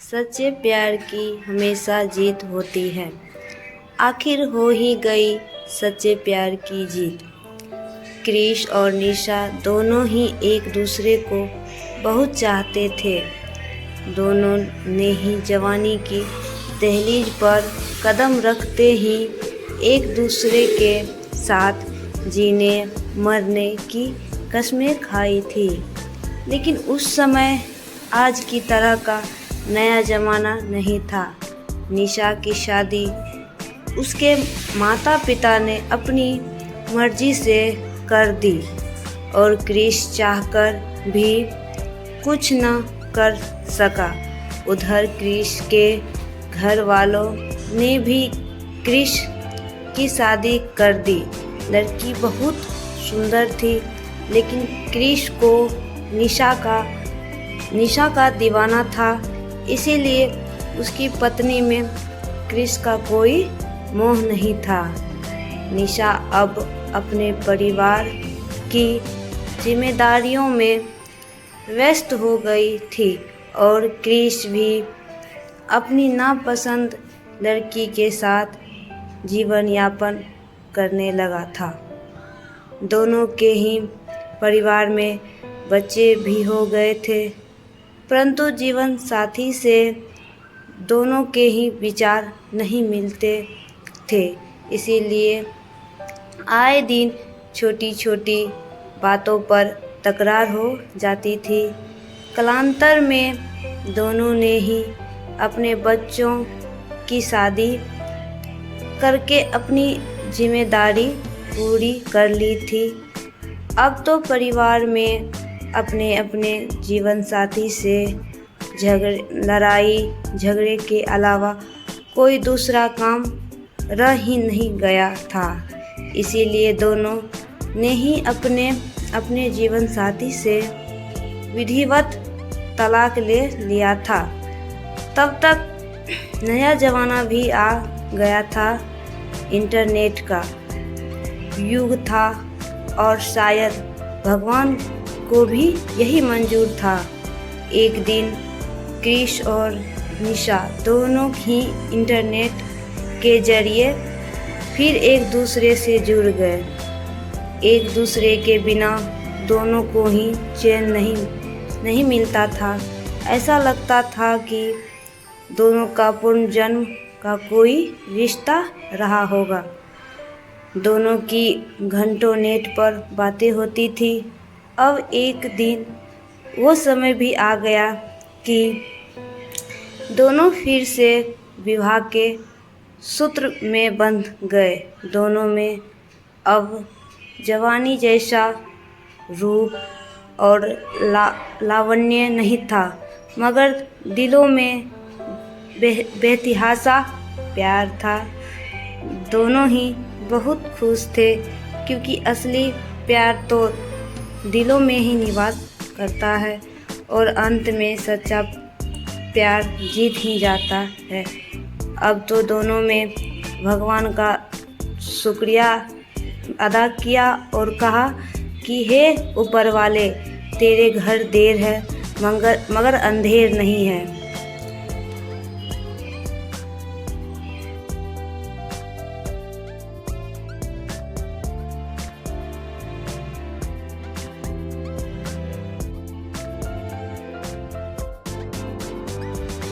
सच्चे प्यार की हमेशा जीत होती है। आखिर हो ही गई सच्चे प्यार की जीत। क्रिश और निशा दोनों ही एक दूसरे को बहुत चाहते थे। दोनों ने ही जवानी की दहलीज पर कदम रखते ही एक दूसरे के साथ जीने मरने की कस्में खाई थी। लेकिन उस समय आज की तरह का नया ज़माना नहीं था। निशा की शादी उसके माता पिता ने अपनी मर्जी से कर दी और क्रिश चाहकर भी कुछ न कर सका। उधर क्रिश के घर वालों ने भी क्रिश की शादी कर दी। लड़की बहुत सुंदर थी, लेकिन क्रिश को निशा का दीवाना था, इसीलिए उसकी पत्नी में क्रिश का कोई मोह नहीं था। निशा अब अपने परिवार की जिम्मेदारियों में व्यस्त हो गई थी और क्रिश भी अपनी नापसंद लड़की के साथ जीवन यापन करने लगा था। दोनों के ही परिवार में बच्चे भी हो गए थे, परंतु जीवन साथी से दोनों के ही विचार नहीं मिलते थे। इसीलिए आए दिन छोटी छोटी बातों पर तकरार हो जाती थी। कालांतर में दोनों ने ही अपने बच्चों की शादी करके अपनी जिम्मेदारी पूरी कर ली थी। अब तो परिवार में अपने अपने जीवन साथी से लड़ाई झगड़े के अलावा कोई दूसरा काम रह ही नहीं गया था। इसीलिए दोनों ने ही अपने जीवन साथी से विधिवत तलाक ले लिया था। तब तक नया ज़माना भी आ गया था। इंटरनेट का युग था और शायद भगवान को भी यही मंजूर था। एक दिन क्रिश और निशा दोनों ही इंटरनेट के जरिए फिर एक दूसरे से जुड़ गए। एक दूसरे के बिना दोनों को ही चैन नहीं मिलता था। ऐसा लगता था कि दोनों का पुनर्जन्म का कोई रिश्ता रहा होगा। दोनों की घंटों नेट पर बातें होती थी। अब एक दिन वो समय भी आ गया कि दोनों फिर से विवाह के सूत्र में बंध गए। दोनों में अब जवानी जैसा रूप और लावण्य नहीं था, मगर दिलों में बेतहाशा प्यार था। दोनों ही बहुत खुश थे, क्योंकि असली प्यार तो दिलों में ही निवास करता है और अंत में सच्चा प्यार जीत ही जाता है। अब तो दोनों में भगवान का शुक्रिया अदा किया और कहा कि हे ऊपर वाले, तेरे घर देर है मगर अंधेर नहीं है।